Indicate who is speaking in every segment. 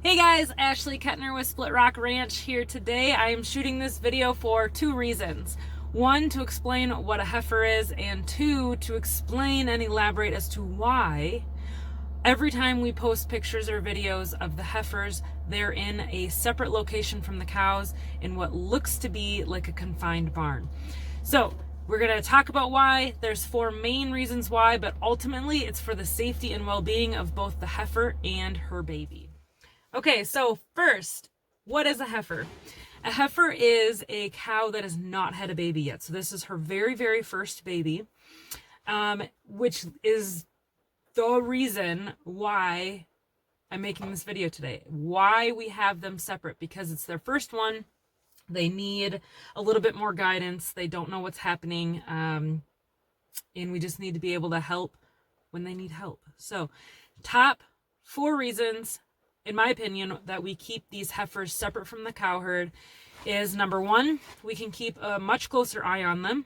Speaker 1: Hey guys, Ashley Kettner with Split Rock Ranch here today. I am shooting this video for two reasons. One, to explain what a heifer is, and two, to explain and elaborate as to why every time we post pictures or videos of the heifers, they're in a separate location from the cows in what looks to be like a confined barn. So we're going to talk about why. There's four main reasons why, but ultimately it's for the safety and well-being of both the heifer and her baby. Okay, so first, what is a heifer? A heifer is a cow that has not had a baby yet. So this is her very, very first baby, which is the reason why I'm making this video today. Why we have them separate, because it's their first one. They need a little bit more guidance. They don't know what's happening, and we just need to be able to help when they need help. So top four reasons, in my opinion, that we keep these heifers separate from the cow herd is, number one, we can keep a much closer eye on them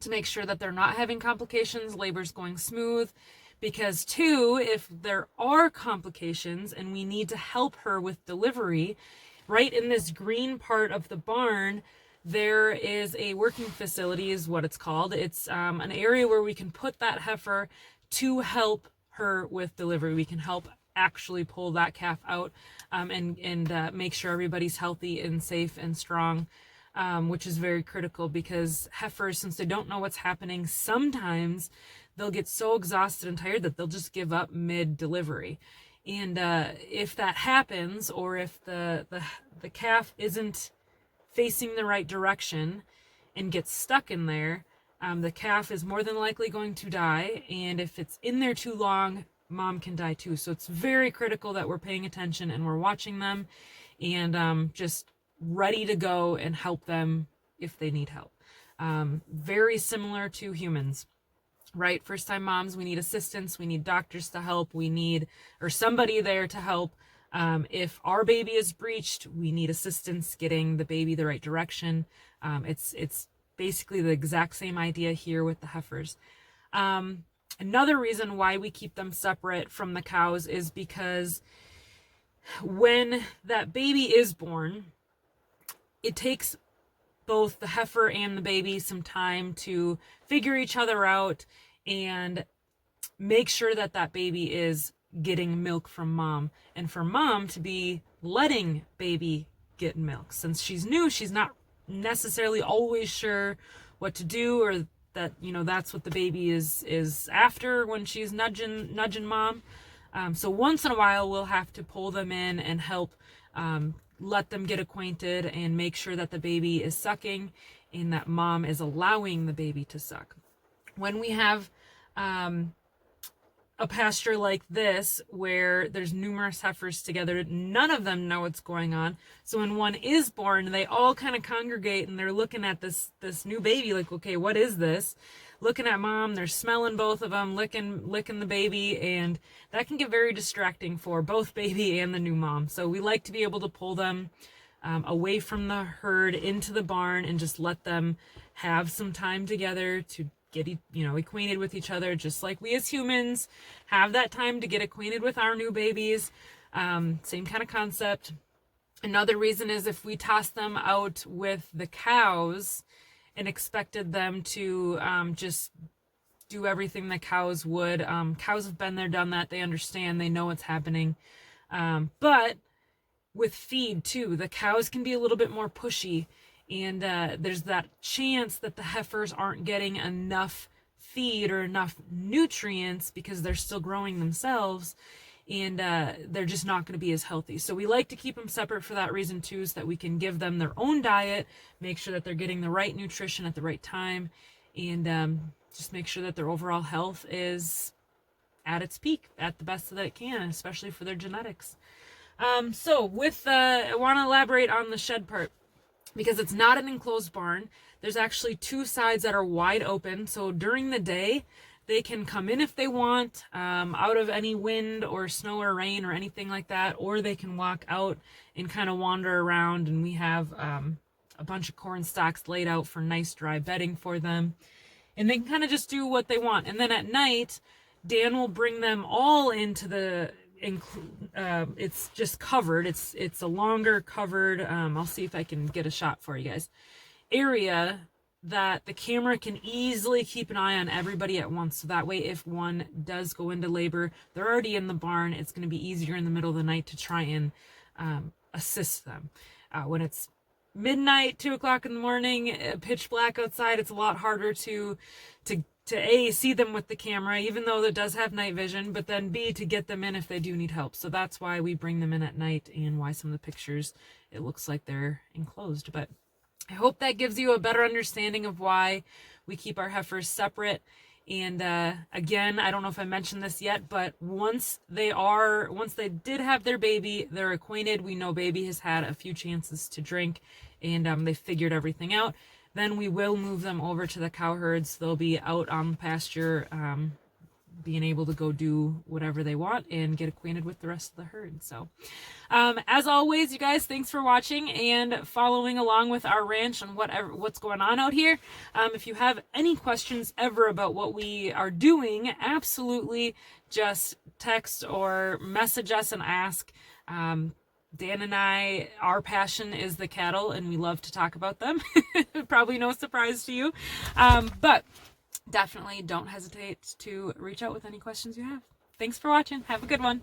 Speaker 1: to make sure that they're not having complications, labor's going smooth. Because two, if there are complications and we need to help her with delivery, right in this green part of the barn, there is a working facility, is what it's called. It's an area where we can put that heifer to help her with delivery. We can help actually pull that calf out and make sure everybody's healthy and safe and strong, which is very critical, because heifers, since they don't know what's happening, sometimes they'll get so exhausted and tired that they'll just give up mid-delivery. And if that happens, or if the calf isn't facing the right direction and gets stuck in there, the calf is more than likely going to die. And if it's in there too long, mom can die too. So it's very critical that we're paying attention and we're watching them and just ready to go and help them if they need help. Very similar to humans, right? First time moms, we need assistance, we need doctors to help, we need, or somebody there to help. If our baby is breached, we need assistance getting the baby the right direction. It's basically the exact same idea here with the heifers. Another reason why we keep them separate from the cows is because when that baby is born, it takes both the heifer and the baby some time to figure each other out and make sure that that baby is getting milk from mom, and for mom to be letting baby get milk. Since she's new, she's not necessarily always sure what to do, or that, you know, that's what the baby is after when she's nudging mom. So once in a while we'll have to pull them in and help let them get acquainted and make sure that the baby is sucking and that mom is allowing the baby to suck. When we have a pasture like this where there's numerous heifers together, none of them know what's going on. So when one is born, they all kind of congregate and they're looking at this new baby like, okay, what is this? Looking at mom, they're smelling both of them, licking the baby, and that can get very distracting for both baby and the new mom. So we like to be able to pull them away from the herd into the barn and just let them have some time together to get, you know, acquainted with each other, just like we as humans have that time to get acquainted with our new babies. Same kind of concept. Another reason is if we toss them out with the cows and expected them to just do everything the cows would. Cows have been there, done that. They understand. They know what's happening. But with feed too, the cows can be a little bit more pushy. And there's that chance that the heifers aren't getting enough feed or enough nutrients because they're still growing themselves, and they're just not going to be as healthy. So we like to keep them separate for that reason too, so that we can give them their own diet, make sure that they're getting the right nutrition at the right time, and just make sure that their overall health is at its peak, at the best that it can, especially for their genetics. So with I want to elaborate on the shed part, because it's not an enclosed barn. There's actually two sides that are wide open. So during the day, they can come in if they want, out of any wind or snow or rain or anything like that, or they can walk out and kind of wander around, and we have a bunch of corn stalks laid out for nice dry bedding for them. And they can kind of just do what they want. And then at night, Dan will bring them all into it's just covered. It's a longer covered, I'll see if I can get a shot for you guys, area that the camera can easily keep an eye on everybody at once. So that way, if one does go into labor, they're already in the barn. It's going to be easier in the middle of the night to try and assist them. When it's midnight, 2 o'clock in the morning, pitch black outside, it's a lot harder to A, see them with the camera, even though it does have night vision, but then B, to get them in if they do need help. So that's why we bring them in at night, and why some of the pictures, it looks like they're enclosed. But I hope that gives you a better understanding of why we keep our heifers separate. And again, I don't know if I mentioned this yet, but once they did have their baby, they're acquainted. We know baby has had a few chances to drink, and they figured everything out. Then we will move them over to the cow herds. They'll be out on the pasture, being able to go do whatever they want and get acquainted with the rest of the herd. So as always, you guys, thanks for watching and following along with our ranch and what's going on out here. If you have any questions ever about what we are doing, absolutely just text or message us and ask. Dan and I, our passion is the cattle, and we love to talk about them. Probably no surprise to you. But definitely don't hesitate to reach out with any questions you have. Thanks for watching. Have a good one.